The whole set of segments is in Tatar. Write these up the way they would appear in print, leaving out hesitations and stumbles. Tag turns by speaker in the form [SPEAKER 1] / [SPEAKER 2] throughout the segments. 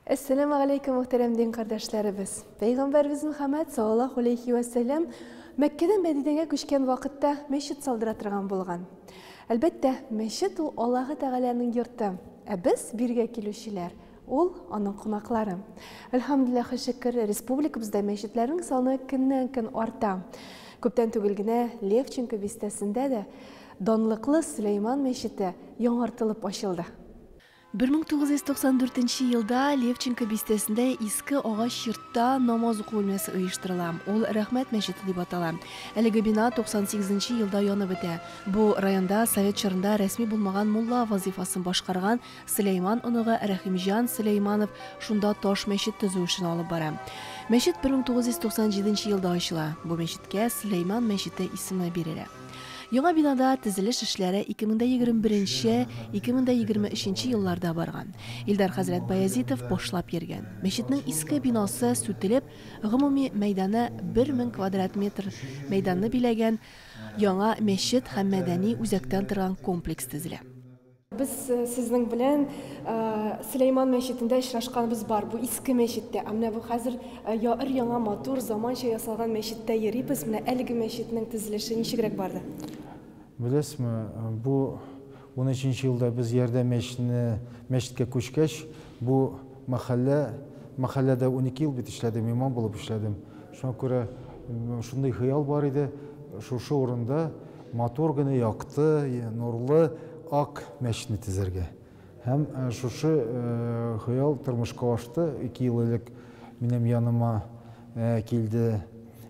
[SPEAKER 1] Esselamu aleykum muhterem din kardeşlerimiz. Peygamberimiz Muhammed sallallahu aleyhi ve sellem Mekke'den Medine'ye köşken vakitte meşit saldıratırgan bulgan. Elbette meşit ol Allah'ı Teala'nın yurtu. Biz birge kilüşüler. Ol onun konakları. Elhamdülillah şükür Respublikamızda meşitlerin sonu günden-gün arta. Köpten tügülgüne Levchenko bistesinde de Donlıklı Süleyman Meşiti yaڭартылып açıldı. 1994 yılda Levchenko bistesinde eski ağaç yurtta namaz oku bölmesi uyuşturulan. Ol Rahmet Meşiti deb atalan. Әлеге bina 98 yılda yanıp bite. Bu rayonda Sovet çağında resmi bulmagan mulla vazifasını başkargan Süleyman onuğa Rahimjan Süleymanov şunda taş meşit tüzü için alıp bara. Meşit 1997 yılda açıla. Bu meşitke Süleyman Meşiti ismi birilir. Яңа binada tiziliş işleri 2020-2023 yıllarda bargan. İldar Hazret Bayazitov boşlap yergen. Meşitning eski binası sütülüp, gümumi meydana 1000 kvadrat metr meydanını bilegen yaңа meşit hem medeni uzaktan turgan kompleks tizili. Biz sizning bilan Süleyman Meşitinde işraşkanımız var. Bu eski meşitte. Amna bu hazır yaڭа motor zamancha yasalgan meşitte yerimiz. Mine әлеге meşitning tizilişi nechigrak bardi?
[SPEAKER 2] Bilesizmi, bu 13 yılda biz yerde meşitke köçkeç, bu mahallede 12 yıl bit işledim, imam bulup işledim. Şuna göre şunday hıyal var idi, şu orunda motor günü yaktı, nurlu ak meşitini tizerge. Hem şu hıyal tırmışka açtı, 2 yıl elek benim yanıma geldi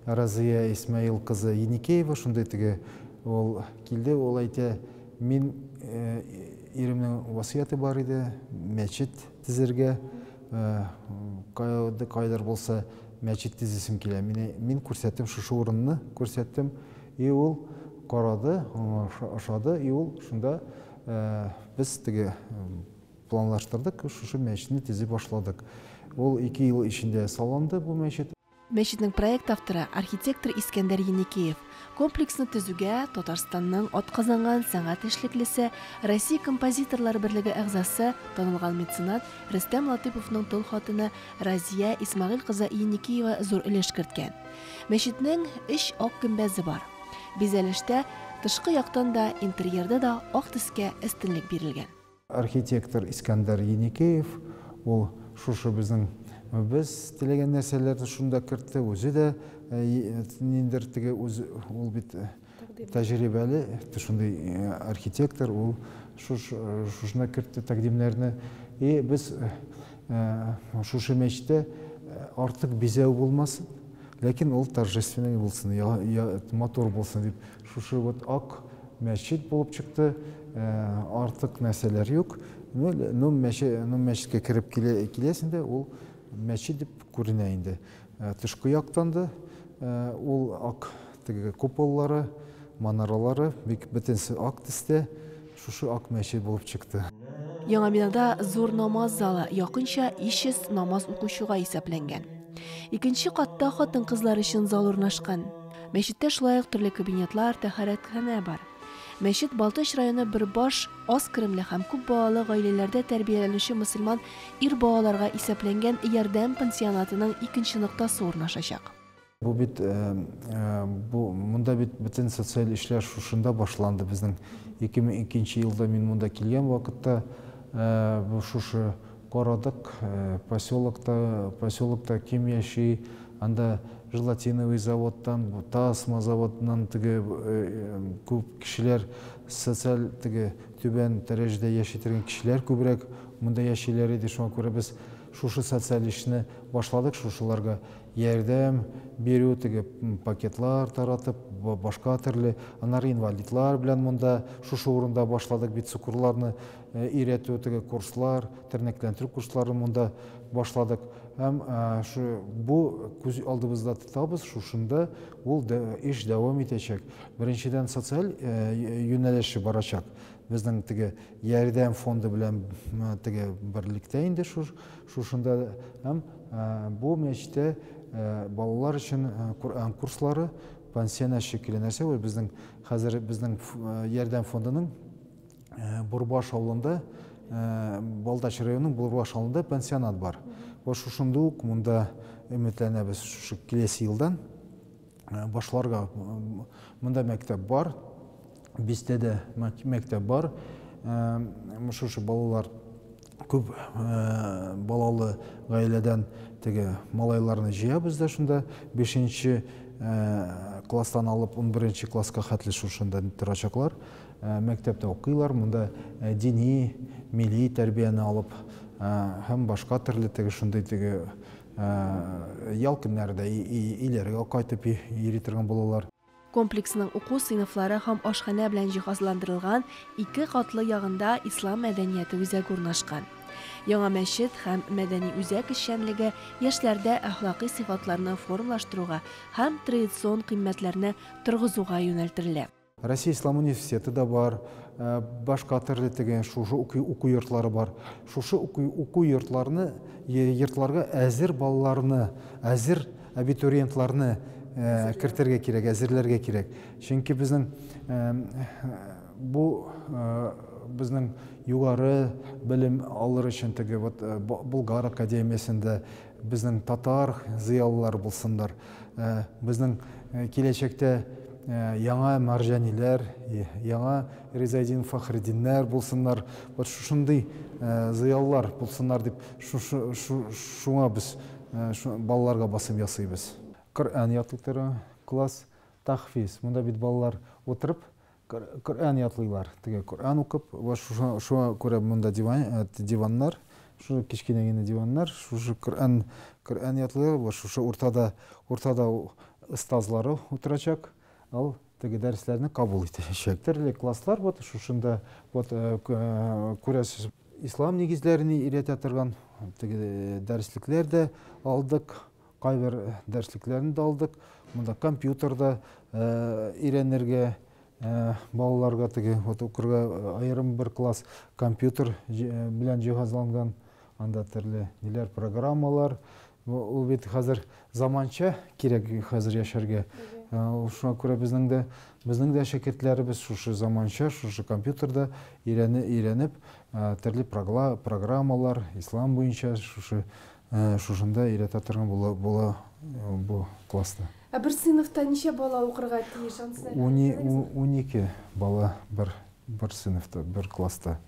[SPEAKER 2] Razıya İsmail kızı Yenikeyeva, şunday tege. Ol kildi, ol ayta min erimning vasiyati бар edi, meçit tizirge kaylar bolsa meçit tizisim kile. Min ko'rsatdim şu o'rinni ko'rsatdim. Ol qaradi, aşadı, ol shunda biz tege planlaştırdık, şu meçitni tizi başladık. Ol 2 yıl içinde salındı bu meçit.
[SPEAKER 1] Meşitning proyekt avtori arxitektor İskender Yenikeyev kompleksni tüzüge Tatarstanның atqazangan sanat işliklisi Rossiya kompozitorlar birligi a'zosi tanilgan metsenat Rustam Latipovning tul xotini Raziya İsmail kızı Yenikeyeva zo'r ulush kiritgan. Meşitning ish oq gumbazi bor. Bezalishda tashqi yoqdan da interyerda da oq tusga ustunlik berilgan.
[SPEAKER 2] Arxitektor İskender Yenikeyev ol şu bizning biz tilegen narsalarni shunda kiritdi, o'zi de nindirtigi o'zi ol bit tajribali shunday arxitektor ol shuna kiritdi taqdimlarni. Biz şu meçte artık bize olmasın, lakin ol торжественный olsun, motor olsun deb şu ak meçit bulup çıktı. Artık meseleler yok. Num meçitke kirip kilesinde ol meçit deb ko'rinaydi. Tышкы яктанды, ol ak kupolları, manaraları bütünsi ak tisте, şu ak meçit bulup çıktı.
[SPEAKER 1] Яңа binada zor namaz zалы yakınça 500 namaz okuşuğa hesaplangan. İkinci katta xotin kızlar için zal ornaşkan. Meşitte şulayıq türlü kabinetlar, taharatxana var. Meşit Baltaş rayonu bir baş az kirimli hem ko'p bolalı ailelarda terbiyelenişi Müslüman ir bolalarga hesaplangan yordam pensionatıning ikinci noktası ornaşacak.
[SPEAKER 2] Bu bit munda bütün sosyal işler şunda başlandı bizning 2002 yılda men munda kelgan vaqtda bu şu qaradık poseloqda kim yaşay, anda желатиновый заводдан, Tasma zavodundan ko'p kishilar sotsial tuban darajada yashaydigan kishilar ko'proq bunda yashaylar edi. Shunga ko'ra biz şu sotsial ishni boshladik, shularga yordam beru, paketlar taratib, boshqa turli anar invalidlar bilan bunda şu o'rinda boshladik. Bit sukurlarni öğretiyor, kurslar, tırnaklantırı kurslары bunda başladık. Hem bu көз алдыбызда tutабыз, şunda ol iş devam edecek. Birinciden sosyal yönelişi baracak. Bizning yordam fondi bilan birlikte indi şunda hem bu meçte balalar için Kur'an kursları pensiona şekillenirse ve bizning yordam fondining Burbaş avlunda Балдач районының Булбаш ауылында пансионат бар. Шушынды ук мында үмітләнәбез шушы келесі елдан башларга мында мәктәп бар, бізде де мәктәп бар. Шушы балалар көп балалы ғаиләдән теге малайларны җыябыз да шунда 5-нче класстан алып 11-нче класска хәтле шушында торачаклар. Мәктәптә укыйлар, монда дини, милли тәрбияне алып һәм башка төрле теге шундый теге ял көннәрдә иләргә кайтып йөри торган балалар.
[SPEAKER 1] Комплексның уку сыйныфлары һәм ашхана белән җиһазландырылган 2 катлы ягында ислам мәдәнияте үзәге урнашкан. Яңа мәчет һәм мәдәни үзәк эшчәнлеге яшьләрдә әхлакый сыйфатларны формалаштыруга һәм традицион кыйммәтләрне торгызуга юнәлтелә.
[SPEAKER 2] Россия Ислам университеты да бар, башка төрле теге шушы уку йортлары бар. Шушы уку йортларны йортларга әзер балаларны, әзер абитуриентларны кертергә кирәк, әзерләргә кирәк. Чөнки безнең югары белем алыр өчен теге Болгар академиясендә безнең татар зыялылар булсыннар. Безнең киләчәктә яңа марҗаниләр, яңа Ризаэддин Фахретдиннәр булсыннар, шушындый зыялылар булсыннар дип шуңа без балаларга басым ясыйбыз. Коръән ятлыклары, класс тахфиз. Монда бит балалар утырып Коръән ятлыйлар. Теге Коръән укып, шуңа күрә монда диваннар, шу кичкенә генә диваннар, шушы Коръән ятлыйлар, шушы уртада остазлары утырачак. Ал теге дәресләрне кабул итәчәк. Төрле класслар шушында күрәсез ислам нигезләрен өйрәтә торган теге дәреслекләр дә алдык, кайбер дәреслекләрне дә алдык. Монда компьютерда өйрәнергә балаларга теге укырга аерым бер класс компьютер белән җиһазланган, анда төрле ниләр программалар. Ул бит хәзер заманча кирәк хәзер яшәргә. Шуңа күрә безнең дә шәкертләребез шушы заманча, шушы компьютерда өйрәнеп, төрле программалар, ислам буенча шушында өйрәтә торган була бу класста.
[SPEAKER 1] Бер сыйныфта ничә бала укырга тиеш?
[SPEAKER 2] 12 бала бер сыйныфта, бер класста.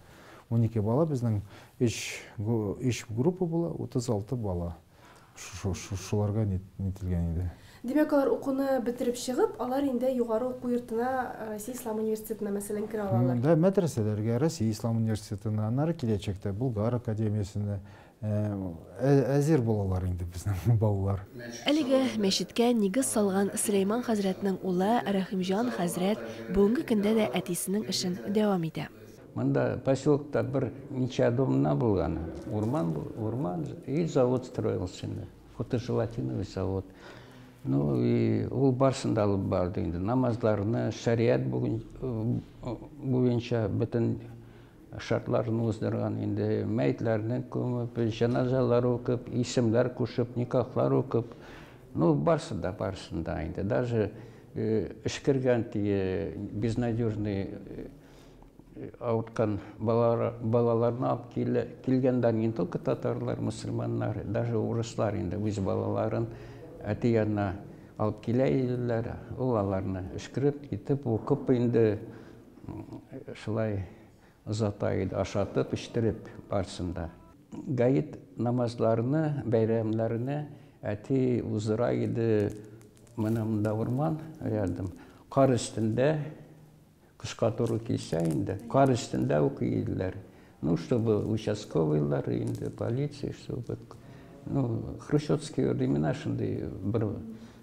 [SPEAKER 2] 12 бала безнең 3 группа була, 36 бала. Шуларга нетелгән иде.
[SPEAKER 1] Демәк, алар укуны бетереп чыгып, алар инде югары уку йортына, Россия Ислам университетына мәсәлән кирә алалар.
[SPEAKER 2] Да, мәдрәсәләргә, Россия Ислам университетына, аннары киләчәктә Болгар академиясенә әзер булалар инде безнең балалар.
[SPEAKER 1] Әлеге мәчеткә нигез салган Сөләйман хәзрәтнең улы Рәхимҗан хәзрәт бүгенге көндә дә әтисенең эшен дәвам итә.
[SPEAKER 3] Монда поселокта бер ничә домна булган. Урман и завод строился. Фотожелатиновый завод. Ну и ул барсында алып барды инде. Намазларны, шариат буенча бөтен шартларын уздырган инде. Мәйтләрне күмеп, җаназалар укып, исемләр кушып, никахлар укып. Ну барсында инде. Даже эшкергән безнадежный ауткан балаларны алып килгәндән не только татарлар, мусульманнар, даже урыслар инде үз балаларын әти янына алып килә иделәр. Ул аларны эшкереп китеп укып инде шулай озата иде, ашатып, эштереп барсында. Гаит намазларны, бәйрәмләрне әти уздыра иде. Монда урман рядом. Кар өстендә кышка туры килсә инде, кар өстендә укый иделәр. Ну, чтобы участковыйлар инде, полиция, чтобы хрущевские времена шундый бер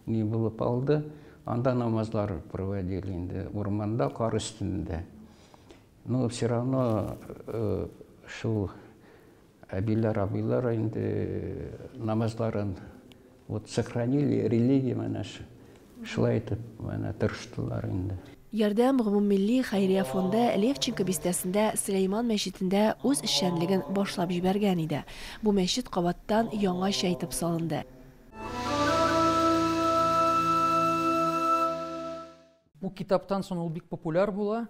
[SPEAKER 3] не булып алды. Анда намазлар проводили инде урманда, кар өстендә. Но все равно шул абилар инде намазларын сохранили, религия менә шулай итеп тырыштылар инде.
[SPEAKER 1] Ярдәм гомуммилли хәйрия фонды Левченко бистәсендә Сөләйман мәчетендә үз эшчәнлеген башлап җибәргән иде. Бу мәчет кабаттан яңача итеп салынды.
[SPEAKER 4] Бу китаптан соң ул бик популяр була.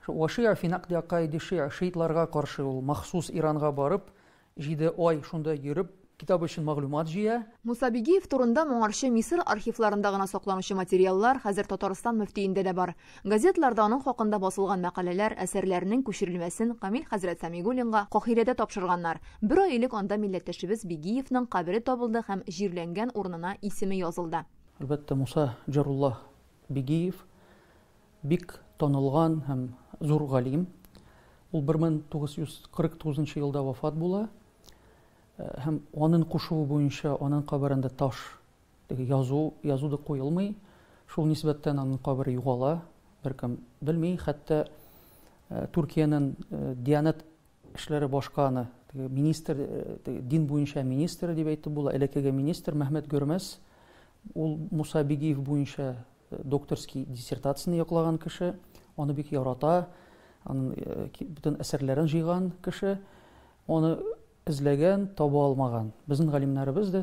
[SPEAKER 4] Вашия фи нақди ақаиди шиа шиитларға қаршы ул махсус Иранға барып, 7 ай шунда йөреп, китап өчен мәгълүмат җыя.
[SPEAKER 5] Муса Бигиев турында моңарчы Мисыр архивларында гына сакланучы материаллар хәзер Татарстан мөфтиендә дә бар. Газетларда аның хакында басылган мәкаләләр, әсәрләренең күчерелмәсен Камил хәзрәт Сәмигуллинга Каһирәдә тапшырганнар. Бер ай элек анда милләттәшебез Бигиевның кабере табылды һәм җирләнгән урынына исеме язылды.
[SPEAKER 4] Әлбәттә, Муса Җаруллаһ Бигиев бик танылган һәм зур галим. Ул 1949 елда вафат була. Һәм аның кушуы буенча аның каберендә таш язуды куелмый. Шул нисбәттән аның кабере югала. Беркем белми, хәтта Түркиянең Диянәт эшләре башканы, министр, дин буенча министр дип әйтеп була, элекеге министр Мәхмәт Гөрмәс, ул Муса Бигиев буенча докторский диссертацияны яклаган кеше, аны бик ярата, аның бүтән әсәрләрен җыйган кеше, аны эзләгән, таба алмаган. Безнең галимнәребез дә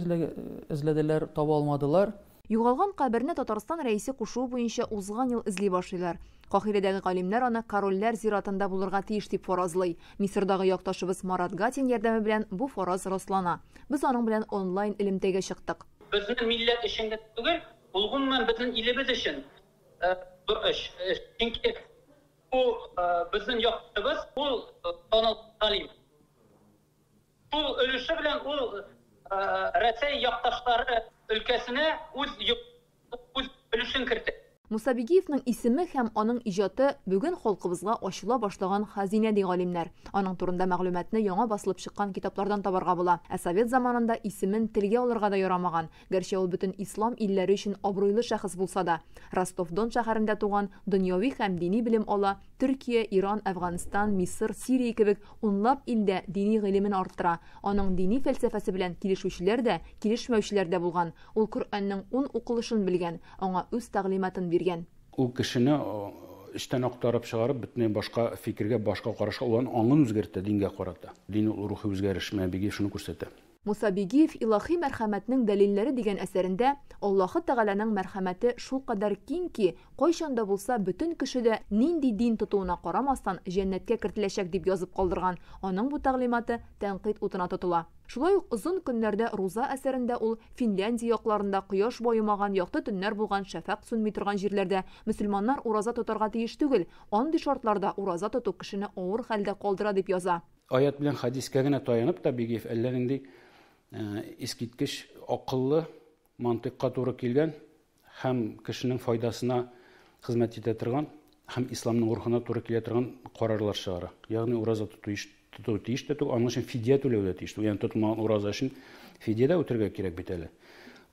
[SPEAKER 4] эзләделәр, таба алмадылар.
[SPEAKER 5] Югалган каберне Татарстан рәисе кушуы буенча узган ел эзли башлыйлар. Каһирәдәге галимнәр аны корольләр зиратында булырга тиеш дип фаразлый. Мисырдагы якташыбыз Марат Гатин ярдәме белән бу фараз раслана. Без аның белән онлайн элемтәгә чыктык.
[SPEAKER 6] Безнең милләт өчен дә түгел, ул гомумән безнең илебез өчен бер эш. Чөнки бу безнең якташыбыз, ул танылган галим. Ул өлеше белән ул Рәсәй якташлары өлкәсенә үз өлешен кертте.
[SPEAKER 5] Муса Бигиевның исеме һәм аның иҗаты бүген халкыбызга ачыла башлаган хәзинә ди галимнәр. Аның турында мәгълүматны яңа басылып чыккан китаплардан табарга була. Ә Совет заманында исемен телгә алырга да ярамаган. Гәрчә ул бөтен ислам илләре өчен абруйлы шәхес булса да, Ростов-Дон шәһәрендә туган, дөньяви һәм дини белем ала, Төркия, Иран, Әфганстан, Мисыр, Сирия кебек унлап илдә дини гыйлемен арттыра. Аның дини фәлсәфәсе белән килешүчеләр дә, килешмәүчеләр дә булган. Ул Коръәннең 10 укылышын белгән, аңа үз тәгълиматын биргән.
[SPEAKER 7] Ул кешене эштән актарып чыгарып, бөтенләй башка фикергә, башка карашка, ул аңын үзгәртә, дингә карата. Дин рухи үзгәреш Бигиев шуны күрсәтә.
[SPEAKER 5] Муса Бигиев илаһи мәрхәмәтнең дәлилләре дигән әсәрендә Аллаһы Тәгаләнең мәрхәмәте шул кадәр киң ки, кайчан да булса бөтен кеше дә нинди дин тотуына карамастан җәннәткә кертеләчәк дип язып калдырган. Аның бу тәгълиматы тәнкыйть утына тотыла. Шулай ук озын көннәрдә Руза әсәрендә ул Финляндия якларында кояш баемаган, якты төннәр булган, шәфәк сүнми торган җирләрдә мөселманнар ураза тотарга тиеш түгел. Андый шартларда ураза тоту кешене авыр хәлдә калдыра дип яза.
[SPEAKER 7] Аят белән хадискә генә таянып та Бигиев әллә нинди искиткеч, акыллы, мантыйкка туры килгән һәм кешенең файдасына хезмәт итә торган һәм исламның рухына туры килә торган карарлар чыгара. Ягъни ураза тоту тиеш тә түгел, аның өчен фидия түләү дә тиеш. Ягъни тотмаган ураза өчен фидия дә үтәргә кирәк бит әле.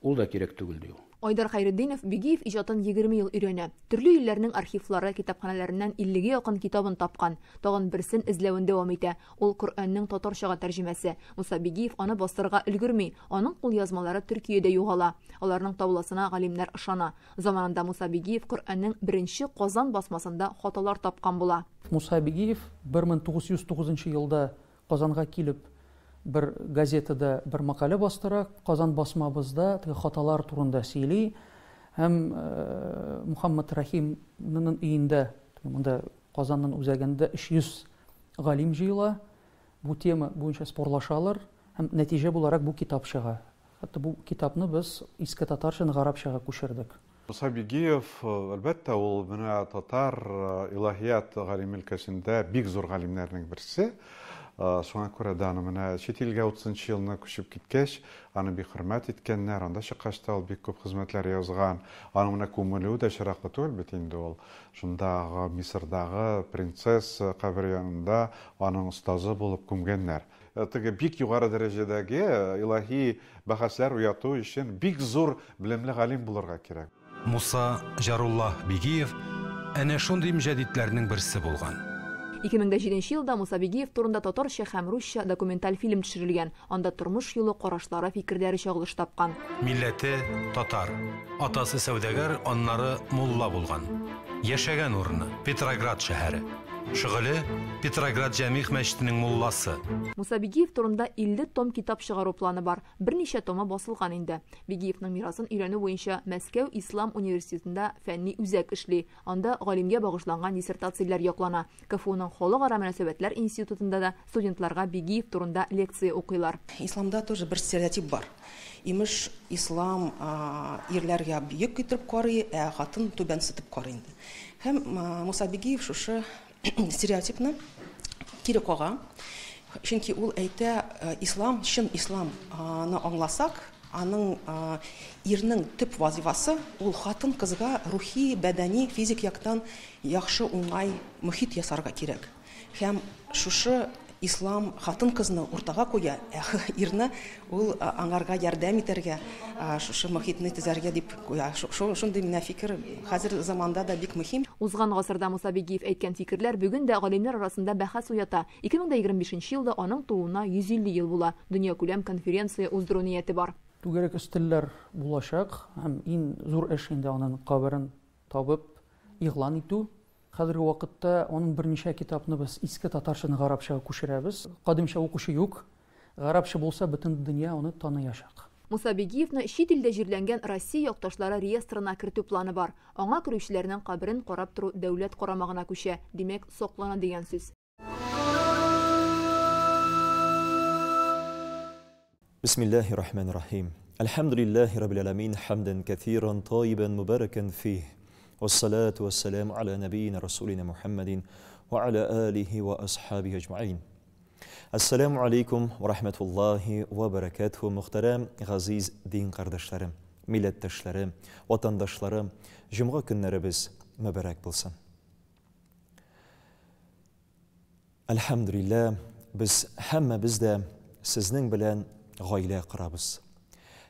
[SPEAKER 7] Ул да кирәк түгел ди ул.
[SPEAKER 5] Айдар Хәйретдинов Бигиев иҗатын 20 ел өйрәнә. Төрле илләрнең архивлары, китапханәләреннән 50-гә якын китабын тапкан. Тагын берсен эзләвен дәвам итә. Ул Коръәннең татарчага тәрҗемәсе. Муса Бигиев аны бастырга өлгерми. Аның кулъязмалары Төркиядә югала. Аларның табыласына галимнәр ышана. Заманында Муса Бигиев Коръәннең беренче Казан басмасында хаталар тапкан була.
[SPEAKER 4] Муса Бигиев 1909 елда Казанга килеп bir gazetada bir makale bastıra, Kazan basmabızda hatalar turunda сөйли. Hem Muhammed Rahim'nin iyinde, Kazan'ın üzerinde 300 galim jıyla bu tema boyunca sporlaşalar. Hem netice olarak bu kitap çığa. Hatta bu kitabını biz eski Tatarça'nı Arapçaga көшердік.
[SPEAKER 8] Musa Bigiev, elbette ol buna Tatar ilahiyat galim ülkesinde big zor galimlerinin birisi. Шуңа күрә дә аны менә чит илгә 30 елны күчеп киткәч, аны бик хөрмәт иткәннәр, анда чыккачта ул бик күп хезмәтләр язган. Аны менә күмелү дә шараклы түгел бит инде ул. Шундагы Мисырдагы принцесса кабере янында аның устазы булып күмгәннәр. Теге бик югары дәрәҗәдәге илаһи бәхәсләр уяту өчен бик зур белемле галим булырга кирәк.
[SPEAKER 9] Муса Җаруллаһ Бигиев әнә шундый мөҗәдидләрнең берсе булган.
[SPEAKER 5] 2007 елда Муса Бигиев турында татарча һәм русча документаль фильм төшерелгән. Анда тормыш юлы, карашлары, фикерләре чагылыш тапкан.
[SPEAKER 9] Милләте татар, атасы сәүдәгәр, аннары мулла булган. Яшәгән урыны Петроград шәһәре. Шөгыле Петроград Җәмигъ мәчетенең мулласы.
[SPEAKER 5] Муса Бигиев турында 50 том китап чыгару планы бар. Берничә тома басылган инде. Бигиевның мирасын өйрәнү буенча Мәскәү Ислам университетында фәнни үзәк эшли. Анда галимгә багышланган диссертацияләр яклана. КФУның Халыкара мөнәсәбәтләр институтында да студентларга Бигиев турында лекция укыйлар.
[SPEAKER 10] Исламда тоже бір стереотип бар. Имеш ислам ерләргә бийек китереп карый, хатын түбәнсетеп карый инде. Һәм Муса Бигиев шушы стереотипны кире кага. Чөнки ул әйтә, ислам, чын исламны аңласак, аның ирнең төп вазифасы ул хатын кызга рухи, бәдәни, физик яктан яхшы уңай мөхит ясарга кирәк. Һәм шушы ислам хатын кызны уртага куя, ирне ул аңарга ярдәм итәргә, шушы мөхитне төзәргә дип куя. Шундый менә фикер хәзер заманда да бик мөһим.
[SPEAKER 5] Узган гасырда Муса Бигиев әйткән фикерләр бүген дә галимнәр арасында бәхәс уята. 2025 елда аның тууына 150 ел була. Дөньякүләм конференция уздыру нияте бар.
[SPEAKER 4] Түгәрәк өстәлләр булачак һәм иң зур эш инде аның каберен табып игълан итү. Хәзерге вакытта аның берничә китапны без иске татарчаны гарапчага күчерәбез. Кадимчә укучы юк. Гарапча булса бөтен дөнья аны таныячак.
[SPEAKER 5] Муса Бигиевны чит илдә җирләнгән Россия якташлары реестрына кертү планы бар. Аңа керүчеләрнең каберен карап тору дәүләт карамагына күчә. Димәк, саклана дигән сүз.
[SPEAKER 11] Бисмиллахир-рахманир-рахим. Алхамдулиллахи раббил аламин, хамдан катиран тайибан мубаракан фих. والصلاة والسلام على نبينا رسولنا محمد وعلى آله وأصحابه أجمعين. السلام عليكم ورحمة الله وبركاته. Muhterem aziz din kardeşlerim, milletteşlerim, vatandaşlarım, Cuma günlerimiz mübarek bulsun. Elhamdülillah biz hammamiz de sizning bilan gaile quramiz.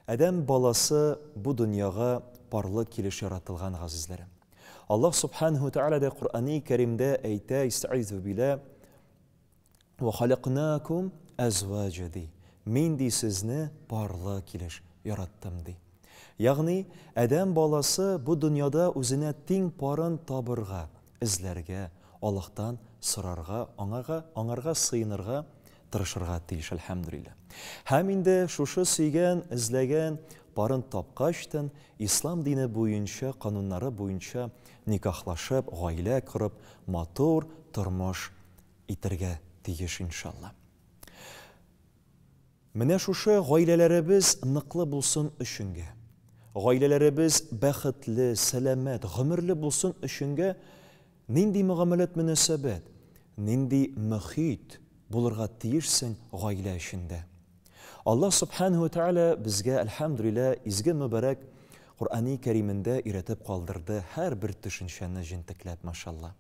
[SPEAKER 11] Adam balası bu dünyaya barlıq kelish yaratılgan azizlerim. Allah subhanahu ta'ala da Kur'an-ı Kerim'de eyte istaizu bile ve halaknakum azvacedi. Men di sizni barlıq kelish yarattım di. Yani adam balası bu dünyada özüne ting parın tabırga, izlerge, Allah'tan sırarga, anarga sıyınırga, tırışırga tiyiş elhamdülillah. Hem inde şuşu suygen, izlegen, parın tapqaştın, İslam dini boyunca, kanunları boyunca nikahlaşıp, gaile kırıp, matur, turmuş itirge tiyiş inşallah. Mene şuşu gailelerimiz nıklı bulsun üçünge. Gailelerimiz bəxtli, selamet, gümürlü bulsun üçünge nindi muamelet münasebet, nindi mühit bulurga tiyişsin gaile işinde. Allah subhanahu ta'ala bizge elhamdülillah izge mübarek Kur'an-ı Kerim'inde iretip kaldırdı her bir düşünşeni jintiklep maşallah.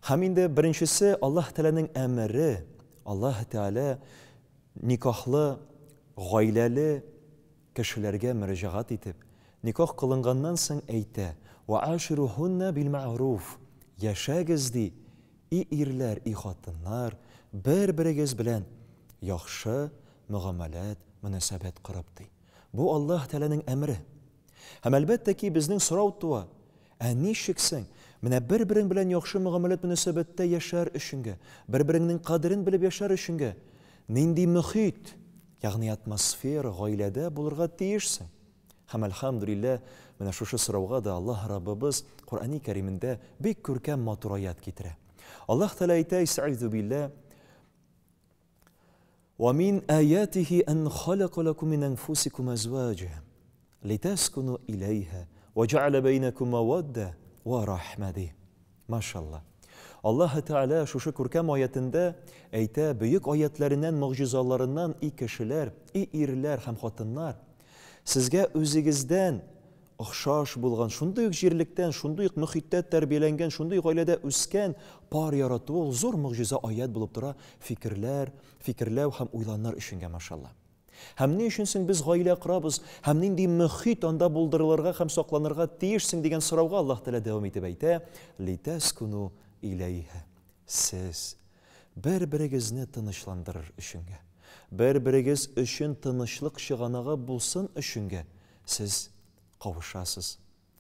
[SPEAKER 11] Haminde birincisi Allah Teala'nın emri, Allah Teala nikahlı, gaileli kişilerge müracaat etip, nikah kılıngandan soň eyte ve aşiruhunna bil ma'ruf. Yaşagız di, i erler, i hatunlar bir-birigiz bilen yaxşı muamalat, münasebet qırıp di. Bu Allah Teala'nın emri. Hem elbette ki bizning soraw tuwa, nişiksin? Mine bir-birin bilen yaxşı muamalat münasebette yaşar üçünge, bir-birinin qadrin bilip yaşar üçünge, nindi mühit, yani atmosfer, gailede bulurga tiyişsin. Hem elhamdülillah, mine şuşu sorawga da Allah Rabbimiz Kur'an-ı Kerim'inde bek körkem maturayat getire. Allah Teala ayta estaizu billah وَمِنْ آيَاتِهِ أَنْ خَلَقَ لَكُمْ مِنْ أَنْفُسِكُمْ أَزْوَاجًا لِتَسْكُنُوا إِلَيْهَا وَجَعَلَ بَيْنَكُمْ مَوَدَّةً وَرَحْمَةً. Maşallah. Allah Teala şu körkem ayetinde eyte büyük ayetlerinden, mucizalarından i kişiler, i erler hem hatunlar sizge özünüzden oxşaş bulgan, şundayıq jirlikten, şundayıq mühitdə tərbiyelengen, şundayıq ailede üsken par yarattığı ol zor mucize ayet bulup dura fikirler hem uylanlar işinge maşallah. Hem ne işinsin biz gaile qırabız, hem nindi mühit anda buldırılırga, hem saklanırga tiyişsin degen sorawga Allah Teala devam etip eyte liteskunu ileyhe. Siz bir-birigizni tınışlandırır işinge. Bir-birigiz üçün tınışlık şığanağı bulsun işinge. Siz kavuşasız.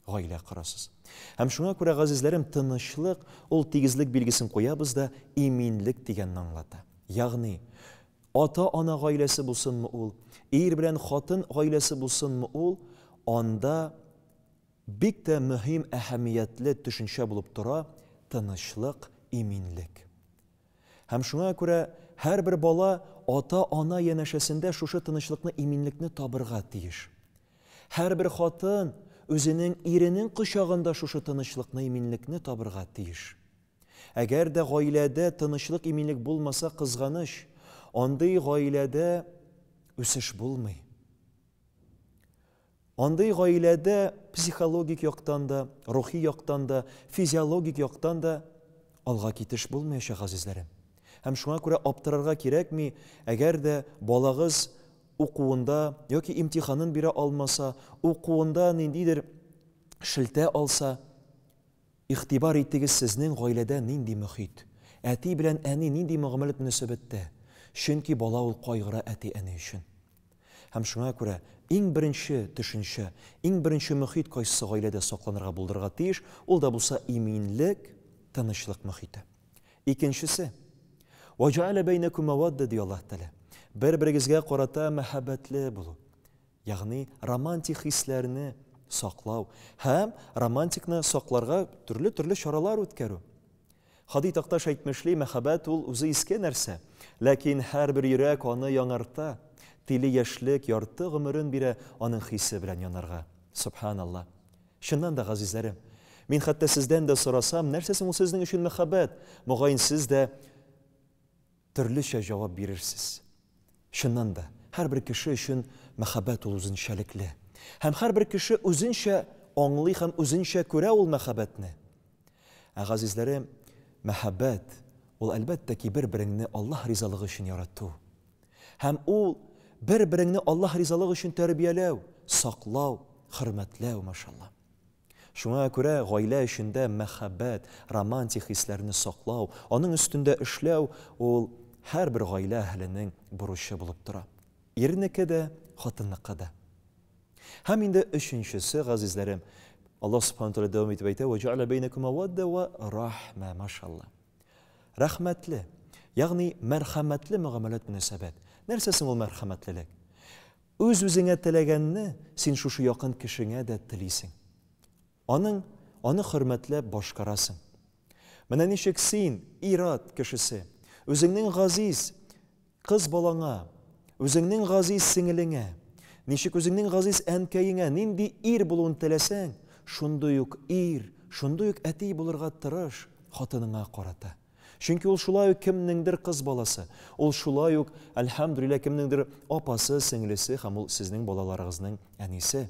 [SPEAKER 11] гаилә корасыз. Һәм шуңа күрә, газизләрем, тынычлык, ул тигезлек билгесен куябыз да иминлек дигәнне аңлата. Ягъни, ата-ана гаиләсе булсынмы ул, ир белән хатын гаиләсе булсынмы ул, анда бик тә мөһим, әһәмиятле төшенчә булып тора тынычлык, иминлек. Һәм шуңа күрә һәрбер бала ата-ана янәшәсендә шушы тынычлыкны, иминлекне табырга тиеш. Һәрбер хатын үзенең иренең кочагында шушы тынычлыкны, иминлекне табырга тиеш. Әгәр дә гаиләдә тынычлык, иминлек булмаса, кызганыч, андый гаиләдә үсеш булмый. Андый гаиләдә психологик яктан да, рухи яктан да, физиологик яктан да алга китеш булмаячак, газизләрем. Һәм шуңа күрә аптырарга кирәкми, әгәр дә балагыз укуында яки имтиханын бирә алмаса, укуында ниндидер шелтә алса, игътибар итегез, сезнең гаиләдә нинди мөхит, әти белән әни нинди мөгамәләт мөнәсәбәттә. Чөнки бала ул кайгыра әти-әни өчен. Һәм шуңа күрә иң беренче төшенчә, иң беренче мөхит кайсы гаиләдә сакланырга, булдырырга тиеш, ул да булса иминлек, тынычлык мөхите. Икенчесе, وَجَعَلَ بَيْنَكُمْ مَوَدَّةً ди Аллаһ Тәгалә. Бер-берегезгә карата мәхәббәтле булу. Ягъни романтик хисләрне саклау һәм романтикны сакларга төрле чаралар үткәрү. Хади Такташ әйтмешли, мәхәббәт ул үзе иске нәрсә, ләкин һәрбер йөрәк аны яңарта. Тиле яшьлек ярты гомерен бирә аның хисе белән янарга. Субханаллах. Шуннан да, газизләрем, мин хәтта сездән дә сорасам, нәрсәсен ул сезнең өчен мәхәббәт? Мөгаен сез дә төрлечә җавап бирерсез. Шуннан да, һәрбер кеше өчен мәхәббәт ул үзенчәлекле. Һәм һәрбер кеше үзенчә аңлый һәм үзенчә күрә ул мәхәббәтне. Газизләрем, мәхәббәт ул әлбәттә ки бер-береңне Аллаһ ризалыгы өчен ярату. Һәм ул бер-береңне Аллаһ ризалыгы өчен тәрбияләү, саклау, хөрмәтләү, машалла. Шуңа күрә гаилә эчендә мәхәббәт, романтик хисләрне саклау, аның өстендә эшләү ул һәрбер гаилә әһленең бурычы булып тора. Ирнеке дә, хатынныкка да. Һәм инде өченчесе, газизләрем, Аллаһ Субханаһу ва тааля дәвам итеп әйтә: "Ваҗа'ала бәйнәкум мавадда ва рахма", машалла. Рәхмәтле, ягъни мәрхәмәтле мөгамәләт мөнәсәбәт. Нәрсәсен ул мәрхәмәтлелек? Үз-үзеңә теләгәнне син шушы якын кешеңә дә телисең. Аны хөрмәтләп башкарасың. Менә ничек син, ират кешесе, үзеңнең газиз кыз балаңа, үзеңнең газиз сеңелеңә, ничек үзеңнең газиз әнкәеңә нинди ир булуын теләсәң, шундый ук ир, шундый ук әти булырга тырыш хатыныңа карата. Чөнки ул шулай ук кемнеңдер кыз баласы, ул шулай ук, әлхәмдүлилләh, кемнеңдер апасы, сеңлесе һәм ул сезнең балаларыгызның әнисе.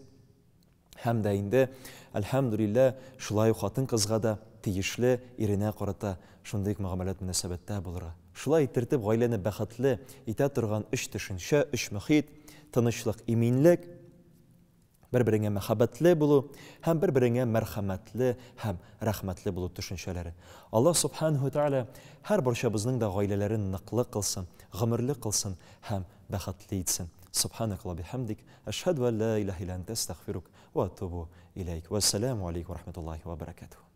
[SPEAKER 11] Һәм дә инде, әлхәмдүлилләh, шулай ук хатын кызга да тиешле иренә карата шундый мөгамәләт мөнәсәбәттә булырга. Шулай иттереп гаиләне бәхетле итә торган өч төшенчә, өч мөхит: тынычлык, иминлек, бер-береңә мәхәббәтле булу һәм бер-береңә мәрхәмәтле һәм рәхмәтле булу төшенчәләре. Аллаһ Субханаһу ва тааля һәр барчабызның да гаиләләрен ныклы кылсын, гомерле кылсын һәм бәхетле итсен. Субханак ва бихамдик, ашһаду ан ла илаһа илля анта, астагфирук ва атубу илейк. Ва ассаламу алейкум ва рахматуллахи ва баракатуһ.